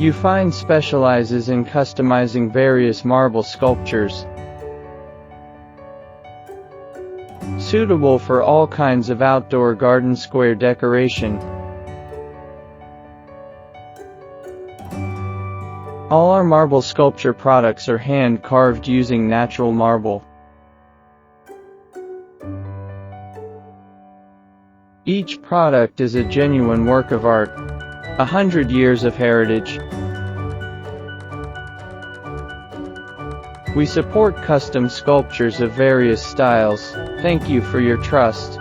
YouFine specializes in customizing various marble sculptures, suitable for all kinds of outdoor garden square decoration. All our marble sculpture products are hand-carved using natural marble. Each product is a genuine work of art, 100 years of heritage. We support custom sculptures of various styles. Thank you for your trust.